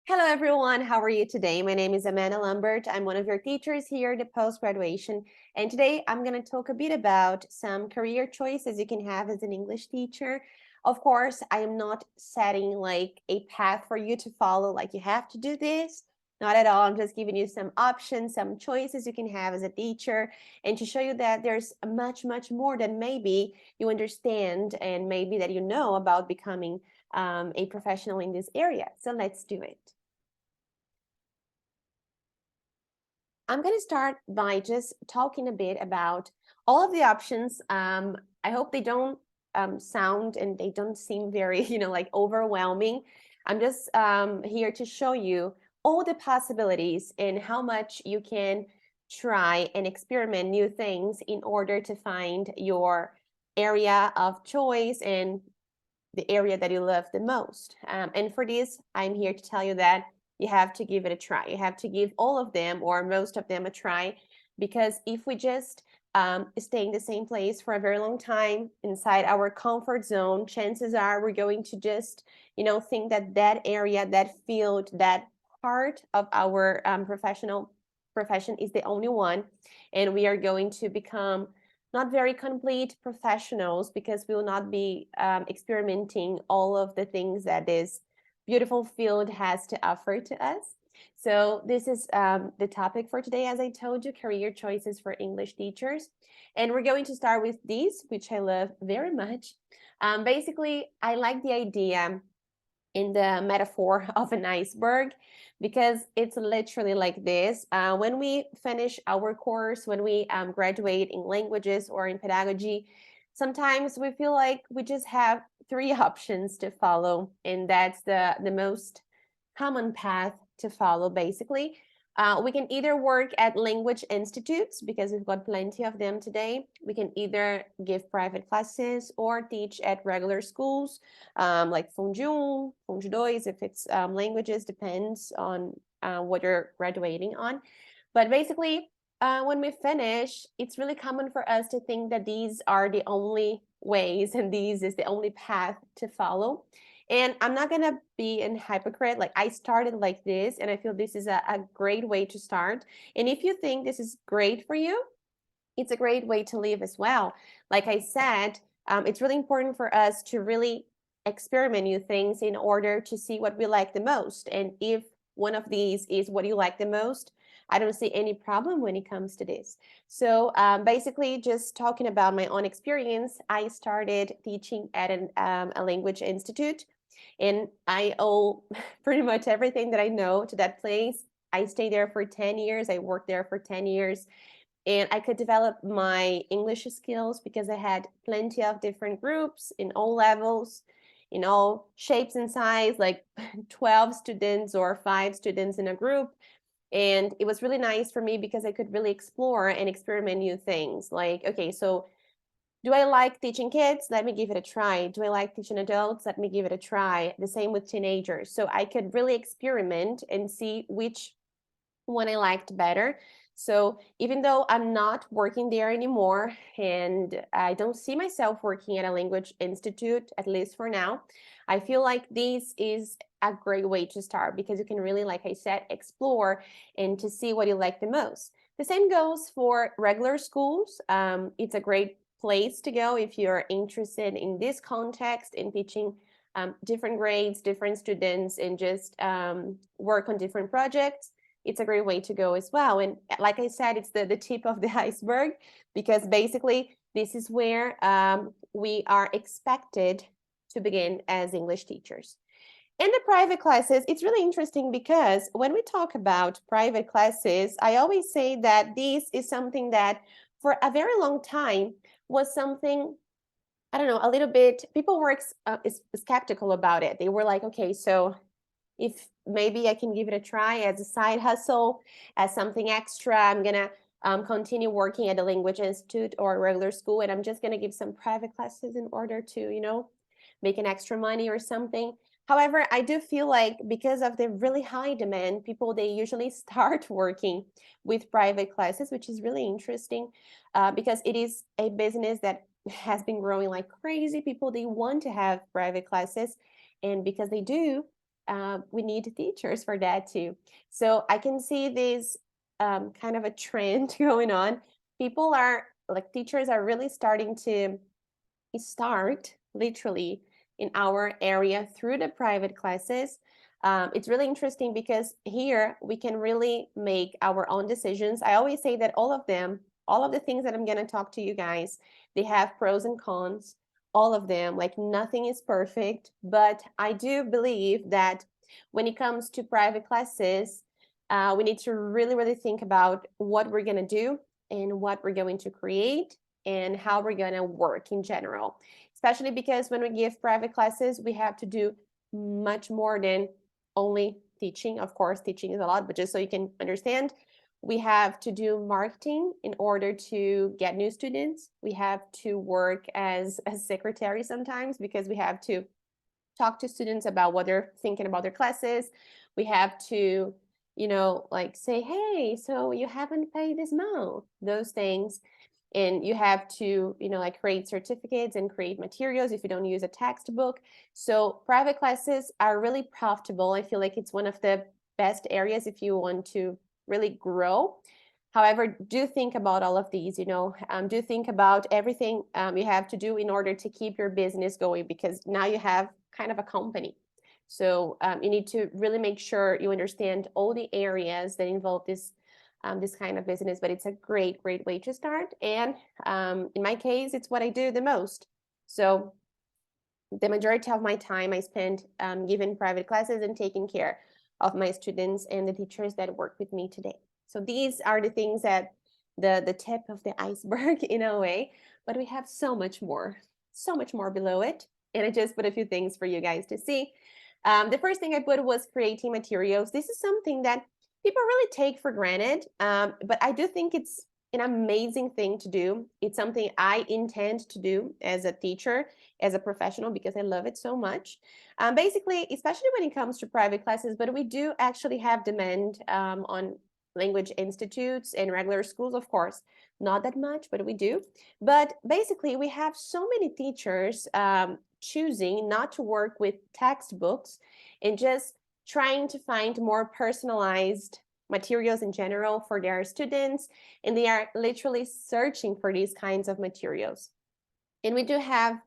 Hello, everyone. How are you today? My name is Amanda Lambert. I'm one of your teachers here at the post-graduation. And today I'm going to talk a bit about some career choices you can have as an English teacher. Of course, I am not setting like a path for you to follow, like you have to do this. Not at all. I'm just giving you some options, some choices you can have as a teacher, and to show you that there's much, much more than maybe you understand and maybe that you know about becoming a professional in this area. So let's do it. I'm going to start by just talking a bit about all of the options. I hope they don't sound and they don't seem very, like overwhelming. I'm just here to show you all the possibilities and how much you can try and experiment new things in order to find your area of choice and the area that you love the most. And for this, I'm here to tell you that you have to give it a try. You have to give all of them or most of them a try, because if we just stay in the same place for a very long time inside our comfort zone, chances are we're going to just, think that that area, that field, that part of our professional profession is the only one, and we are going to become not very complete professionals because we will not be experimenting all of the things that this beautiful field has to offer to us. So this is the topic for today, as I told you, career choices for English teachers. And we're going to start with these, which I love very much. Basically, I like the idea in the metaphor of an iceberg, because it's literally like this. When we finish our course, when we graduate in languages or in pedagogy, sometimes we feel like we just have three options to follow, and that's the most common path to follow, basically. We can either work at language institutes, because we've got plenty of them today. We can either give private classes or teach at regular schools, like Phorte 1, Phorte 2, if it's languages, depends on what you're graduating on. But basically, when we finish, it's really common for us to think that these are the only ways and these is the only path to follow. And I'm not going to be a hypocrite. Like, I started like this, and I feel this is a great way to start. And if you think this is great for you, it's a great way to live as well. Like I said, it's really important for us to really experiment new things in order to see what we like the most. And if one of these is what you like the most, I don't see any problem when it comes to this. So basically, just talking about my own experience, I started teaching at a language institute, and I owe pretty much everything that I know to that place. I stayed there for 10 years. I worked there for 10 years. And I could develop my English skills because I had plenty of different groups in all levels, in all shapes and size, like 12 students or 5 students in a group. And it was really nice for me because I could really explore and experiment new things. Like, okay, so do I like teaching kids? Let me give it a try. Do I like teaching adults? Let me give it a try. The same with teenagers. So I could really experiment and see which one I liked better. So even though I'm not working there anymore, and I don't see myself working at a language institute, at least for now, I feel like this is a great way to start, because you can really, like I said, explore and to see what you like the most. The same goes for regular schools. It's a great place to go if you're interested in this context, in teaching different grades, different students, and just work on different projects. It's a great way to go as well. And like I said, it's the tip of the iceberg, because basically this is where we are expected to begin as English teachers. In the private classes, it's really interesting, because when we talk about private classes, I always say that this is something that for a very long time was something, I don't know, a little bit, people were skeptical about it. They were like, okay, so if maybe I can give it a try as a side hustle, as something extra, I'm gonna continue working at a language institute or a regular school, and I'm just gonna give some private classes in order to, make an extra money or something. However, I do feel like because of the really high demand, people, they usually start working with private classes, which is really interesting, because it is a business that has been growing like crazy. People, they want to have private classes, and because they do, we need teachers for that too. So I can see this kind of a trend going on. People are like teachers are really starting to start literally in our area through the private classes. It's really interesting because here we can really make our own decisions. I always say that all of them, all of the things that I'm going to talk to you guys, they have pros and cons, all of them. Like nothing is perfect, but I do believe that when it comes to private classes, we need to really, really think about what we're going to do and what we're going to create and how we're going to work in general, especially because when we give private classes, we have to do much more than only teaching. Of course, teaching is a lot, but just so you can understand, we have to do marketing in order to get new students. We have to work as a secretary sometimes because we have to talk to students about what they're thinking about their classes. We have to, like say, hey, so you haven't paid this month, those things. And you have to, like create certificates and create materials if you don't use a textbook. So private classes are really profitable. I feel like it's one of the best areas if you want to really grow. However, do think about all of these, do think about everything you have to do in order to keep your business going, because now you have kind of a company. So you need to really make sure you understand all the areas that involve this kind of business, but it's a great, great way to start. And in my case, it's what I do the most. So the majority of my time I spend giving private classes and taking care of my students and the teachers that work with me today. So these are the things that the tip of the iceberg in a way, but we have so much more below it. And I just put a few things for you guys to see. The first thing I put was creating materials. This is something that people really take for granted, but I do think it's an amazing thing to do. It's something I intend to do as a teacher, as a professional, because I love it so much. Basically, especially when it comes to private classes, but we do actually have demand on language institutes and regular schools, of course, not that much, but we do. But basically, we have so many teachers choosing not to work with textbooks and just trying to find more personalized materials in general for their students, and they are literally searching for these kinds of materials. And we do have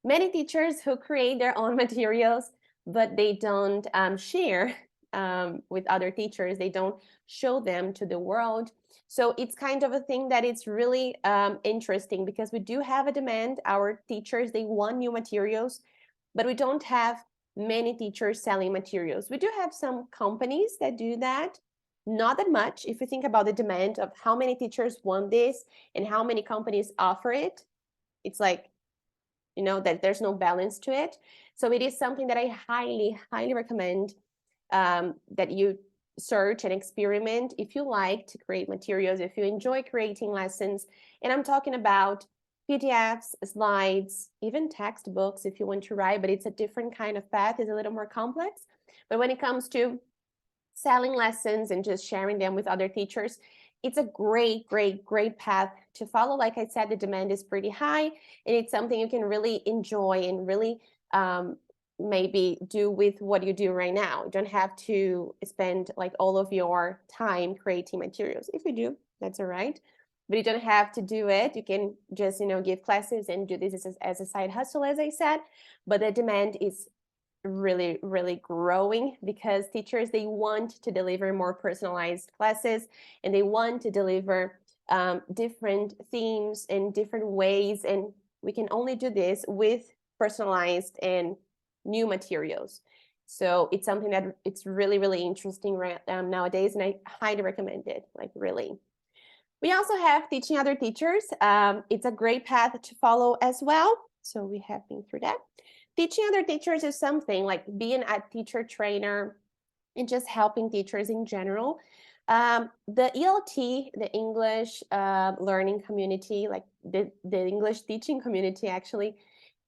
many teachers who create their own materials, but they don't share with other teachers. They don't show them to the world. So it's kind of a thing that it's really interesting because we do have a demand. Our teachers, they want new materials, but we don't have many teachers selling materials. We do have some companies that do that, not that much. If you think about the demand of how many teachers want this and how many companies offer it, it's like, that there's no balance to it. So it is something that I highly, highly recommend that you search and experiment if you like to create materials, if you enjoy creating lessons. And I'm talking about PDFs, slides, even textbooks if you want to write, but it's a different kind of path, it's a little more complex. But when it comes to selling lessons and just sharing them with other teachers, it's a great, great, great path to follow. Like I said, the demand is pretty high, and it's something you can really enjoy and really maybe do with what you do right now. You don't have to spend like all of your time creating materials. If you do, that's all right. But you don't have to do it. You can just, give classes and do this as a side hustle, as I said. But the demand is really, really growing because teachers, they want to deliver more personalized classes, and they want to deliver different themes in different ways. And we can only do this with personalized and new materials. So it's something that it's really, really interesting nowadays, and I highly recommend it, like really. We also have teaching other teachers. It's a great path to follow as well. So we have been through that. Teaching other teachers is something like being a teacher trainer and just helping teachers in general. The ELT, the English learning community, like the English teaching community actually,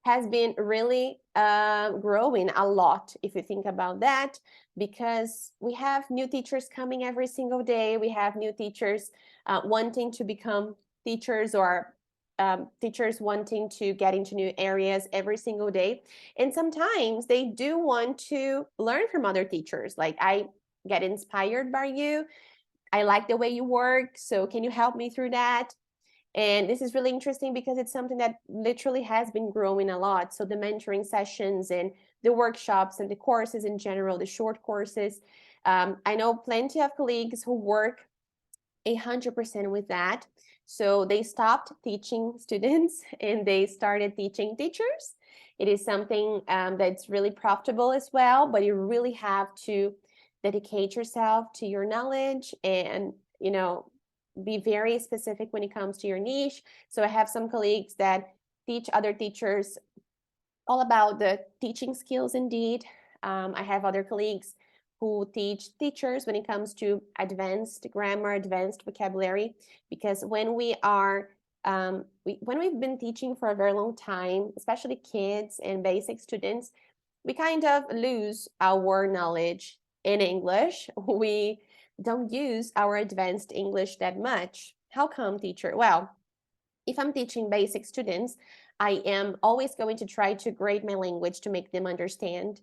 has been really growing a lot, if you think about that, because we have new teachers coming every single day. We have new teachers wanting to become teachers or teachers wanting to get into new areas every single day. And sometimes they do want to learn from other teachers. Like, I get inspired by you. I like the way you work. So can you help me through that? And this is really interesting because it's something that literally has been growing a lot. So the mentoring sessions and the workshops and the courses in general, the short courses. I know plenty of colleagues who work 100% with that. So they stopped teaching students and they started teaching teachers. It is something that's really profitable as well, but you really have to dedicate yourself to your knowledge and, be very specific when it comes to your niche. So I have some colleagues that teach other teachers all about the teaching skills indeed. I have other colleagues who teach teachers when it comes to advanced grammar, advanced vocabulary, because when we are when we've been teaching for a very long time, especially kids and basic students, we kind of lose our knowledge in English. We don't use our advanced English that much. How come, teacher? Well, if I'm teaching basic students, I am always going to try to grade my language to make them understand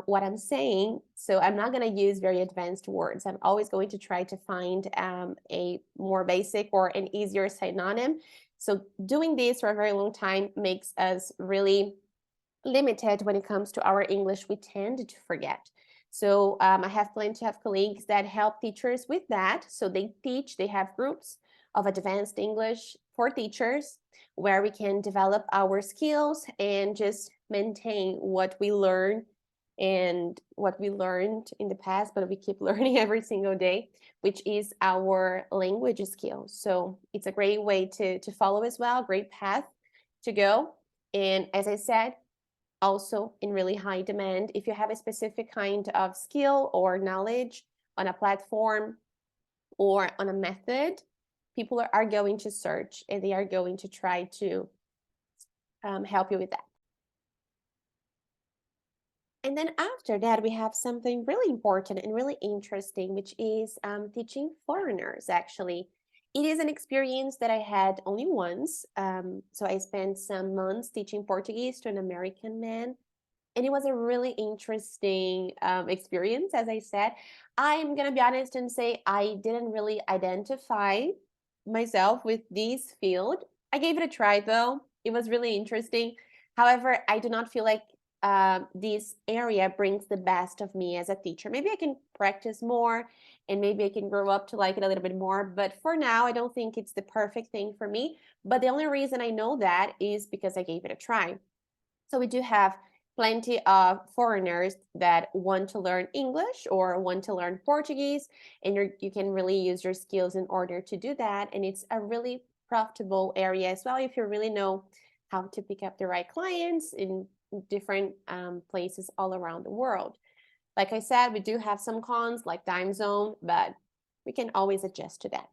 what I'm saying. So I'm not going to use very advanced words. I'm always going to try to find a more basic or an easier synonym. So doing this for a very long time makes us really limited when it comes to our English. We tend to forget. So I have plenty of colleagues that help teachers with that. So they have groups of advanced English for teachers where we can develop our skills and just maintain what we learn and what we learned in the past, but we keep learning every single day, which is our language skills. So it's a great way to follow as well, great path to go. And as I said, also in really high demand. If you have a specific kind of skill or knowledge on a platform or on a method, people are going to search and they are going to try to help you with that. And then after that, we have something really important and really interesting, which is teaching foreigners, actually. It is an experience that I had only once. So I spent some months teaching Portuguese to an American man. And it was a really interesting experience, as I said. I'm going to be honest and say I didn't really identify myself with this field. I gave it a try, though. It was really interesting. However, I do not feel like this area brings the best of me as a teacher. Maybe I can practice more and maybe I can grow up to like it a little bit more. But for now, I don't think it's the perfect thing for me. But the only reason I know that is because I gave it a try. So we do have plenty of foreigners that want to learn English or want to learn Portuguese, and you can really use your skills in order to do that. And it's a really profitable area as well if you really know how to pick up the right clients in different places all around the world. Like I said, we do have some cons like time zone, but we can always adjust to that.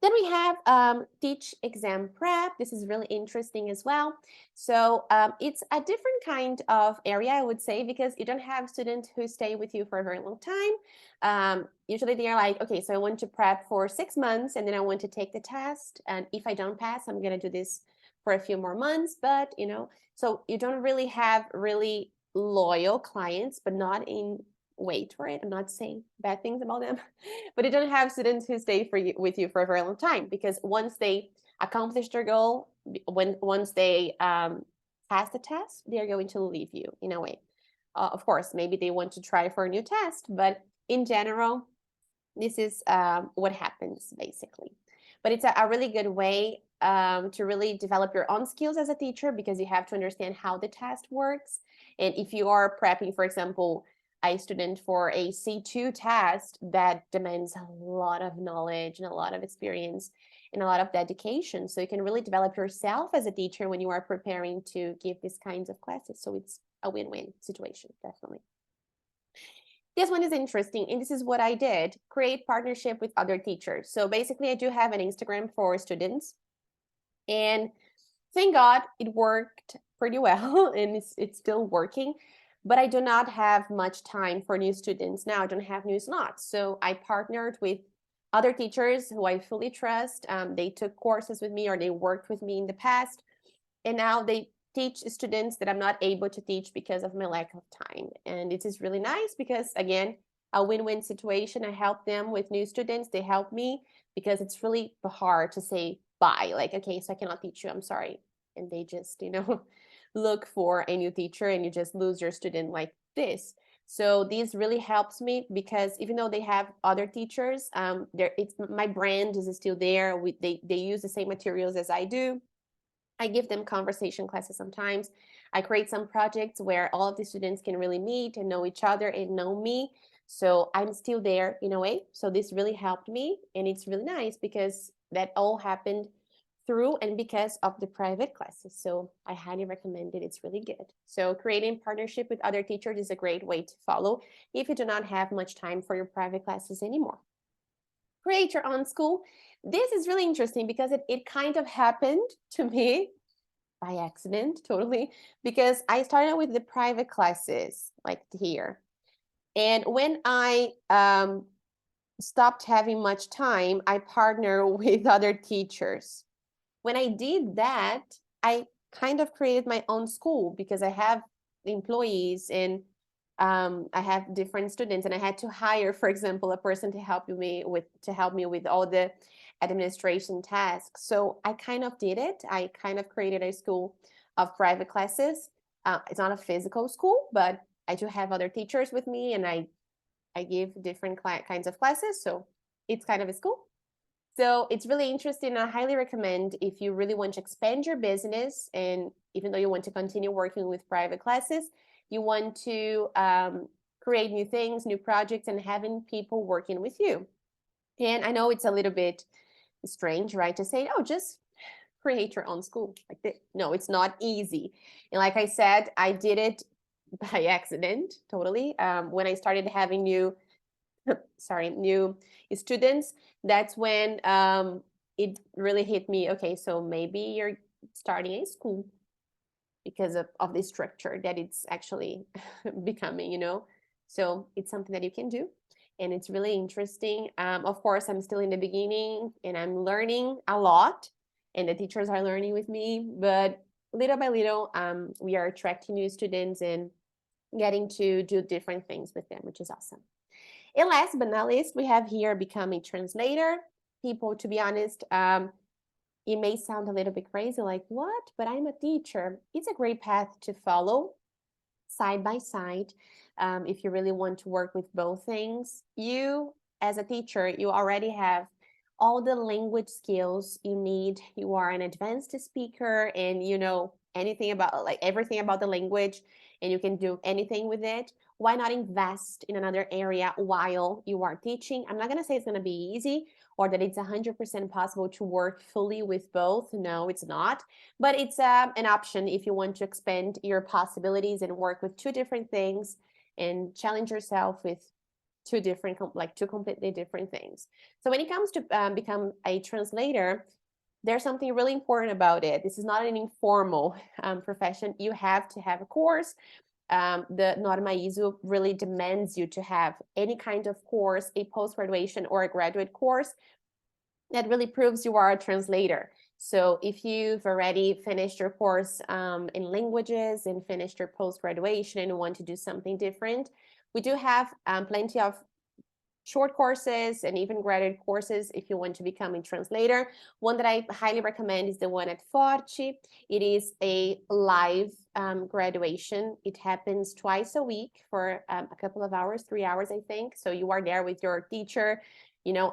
Then we have teach exam prep. This is really interesting as well. So it's a different kind of area, I would say, because you don't have students who stay with you for a very long time. Usually they are like, okay, so I want to prep for 6 months and then I want to take the test. And if I don't pass, I'm going to do this for a few more months. But, so you don't really have really loyal clients, but not in wait for it. I'm not saying bad things about them, but you don't have students who stay with you for a very long time, because once they accomplish their goal, once they pass the test, they are going to leave you in a way. Of course, maybe they want to try for a new test, but in general, this is what happens basically. But it's a really good way to really develop your own skills as a teacher, because you have to understand how the test works. And if you are prepping, for example, a student for a C2 test, that demands a lot of knowledge and a lot of experience and a lot of dedication. So you can really develop yourself as a teacher when you are preparing to give these kinds of classes. So it's a win-win situation, definitely. This one is interesting, and this is what I did: create partnership with other teachers. So basically, I do have an Instagram for students, and thank God it worked pretty well, and it's still working. But I do not have much time for new students now. I don't have new slots. So I partnered with other teachers who I fully trust. They took courses with me or they worked with me in the past, and now they teach students that I'm not able to teach because of my lack of time. And it is really nice because, again, a win-win situation. I help them with new students. They help me because it's really hard to say bye. Like, okay, so I cannot teach you. I'm sorry. And they just, look for a new teacher and you just lose your student like this. So this really helps me because even though they have other teachers, it's my brand is still there. They use the same materials as I do. I give them conversation classes sometimes. I create some projects where all of the students can really meet and know each other and know me. So I'm still there in a way. So this really helped me. And it's really nice because that all happened through and because of the private classes. So I highly recommend it. It's really good. So creating partnership with other teachers is a great way to follow if you do not have much time for your private classes anymore. Create your own school. This is really interesting because it kind of happened to me by accident, totally, because I started with the private classes like here. And when I stopped having much time, I partner with other teachers. When I did that, I kind of created my own school because I have employees and I have different students, and I had to hire, for example, a person to help me with all the administration tasks. So I kind of did it. I kind of created a school of private classes. It's not a physical school, but I do have other teachers with me, and I give different kinds of classes. So it's kind of a school. So it's really interesting. I highly recommend if you really want to expand your business, and even though you want to continue working with private classes, you want to create new things, new projects, and having people working with you. And I know it's a little bit strange, right, to say, oh, just create your own school like this. No, it's not easy. And like I said, I did it by accident, totally. When I started having new students, that's when it really hit me. Okay, so maybe you're starting a school because of the structure that it's actually becoming. So it's something that you can do, and it's really interesting. Of course, I'm still in the beginning and I'm learning a lot, and the teachers are learning with me, but little by little we are attracting new students and getting to do different things with them, which is awesome. And last but not least, we have here become a translator. People, to be honest, it may sound a little bit crazy, like, what? But I'm a teacher. It's a great path to follow side by side. If you really want to work with both things, you, as a teacher, you already have all the language skills you need. You are an advanced speaker and you know anything about, like, everything about the language, and you can do anything with it. Why not invest in another area while you are teaching? I'm not going to say it's going to be easy or that it's 100% possible to work fully with both. No, it's not. But it's an option if you want to expand your possibilities and work with two different things and challenge yourself with two completely different things. So when it comes to become a translator, there's something really important about it. This is not an informal profession. You have to have a course. The Norma ISO really demands you to have any kind of course, a post-graduation or a graduate course that really proves you are a translator. So if you've already finished your course in languages and finished your post-graduation and want to do something different, we do have plenty of short courses and even graduate courses if you want to become a translator. One that I highly recommend is the one at Phorte. It is a live graduation. It happens twice a week for a couple of hours, 3 hours, I think. So you are there with your teacher,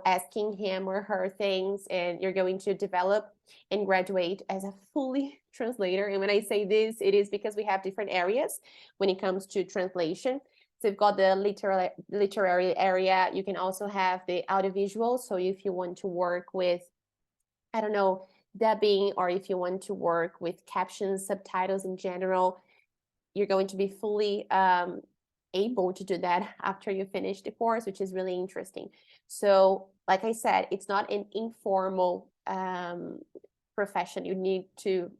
asking him or her things, and you're going to develop and graduate as a fully translator. And when I say this, it is because we have different areas when it comes to translation. So you've got the literary area. You can also have the audiovisual. So if you want to work with, I don't know, dubbing, or if you want to work with captions, subtitles in general, you're going to be fully able to do that after you finish the course, which is really interesting. So like I said, it's not an informal profession. You need to,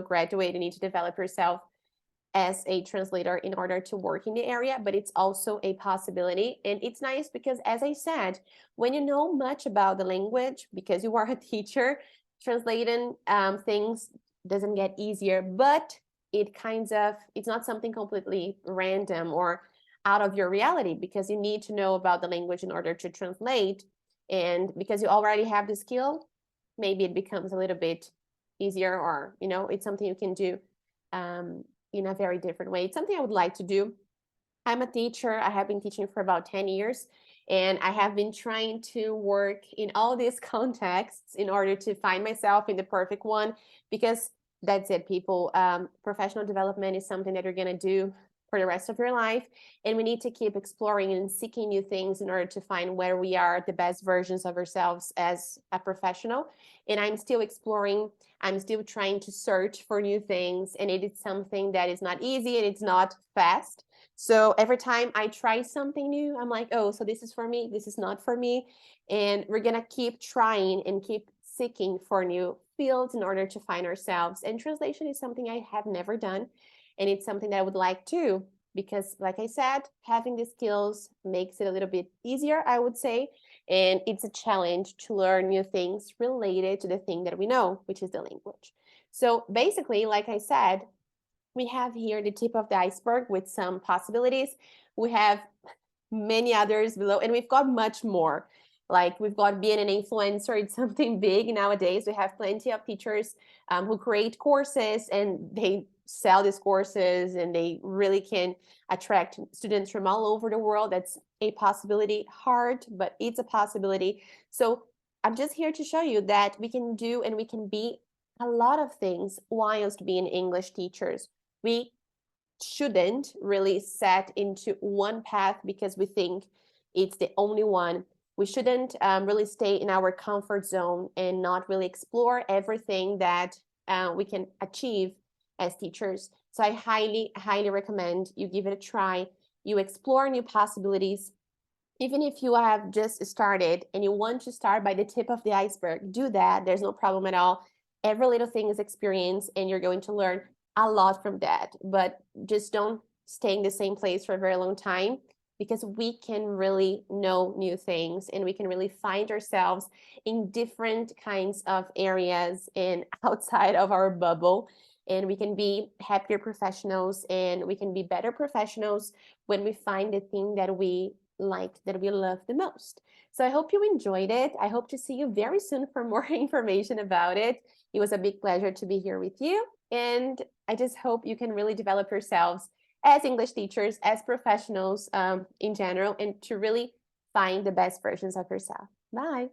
graduate, you need to develop yourself as a translator in order to work in the area, but it's also a possibility. And it's nice because, as I said, when you know much about the language, because you are a teacher, translating things doesn't get easier, but it's not something completely random or out of your reality, because you need to know about the language in order to translate. And because you already have the skill, maybe it becomes a little bit easier, or it's something you can do in a very different way. It's something I would like to do. I'm a teacher. I have been teaching for about 10 years, and I have been trying to work in all these contexts in order to find myself in the perfect one, because that's it, people. Professional development is something that you're going to do for the rest of your life, and we need to keep exploring and seeking new things in order to find where we are the best versions of ourselves as a professional. And I'm still exploring. I'm still trying to search for new things, and it is something that is not easy and it's not fast. So every time I try something new, I'm like, oh, so this is for me, this is not for me. And we're going to keep trying and keep seeking for new fields in order to find ourselves. And translation is something I have never done. And it's something that I would like to, because like I said, having the skills makes it a little bit easier, I would say. And it's a challenge to learn new things related to the thing that we know, which is the language. So basically, like I said, we have here the tip of the iceberg with some possibilities. We have many others below, and we've got much more. Like, we've got being an influencer. It's something big nowadays. We have plenty of teachers who create courses, and they sell these courses, and they really can attract students from all over the world. That's a possibility. Hard, but it's a possibility. So I'm just here to show you that we can do and we can be a lot of things whilst being English teachers. We shouldn't really set into one path because we think it's the only one. We shouldn't really stay in our comfort zone and not really explore everything that we can achieve as teachers. So I highly, highly recommend you give it a try. You explore new possibilities. Even if you have just started and you want to start by the tip of the iceberg, do that. There's no problem at all. Every little thing is experience, and you're going to learn a lot from that. But just don't stay in the same place for a very long time, because we can really know new things, and we can really find ourselves in different kinds of areas and outside of our bubble. And we can be happier professionals, and we can be better professionals when we find the thing that we like, that we love the most. So I hope you enjoyed it. I hope to see you very soon for more information about it. It was a big pleasure to be here with you. And I just hope you can really develop yourselves as English teachers, as professionals in general, and to really find the best versions of yourself. Bye.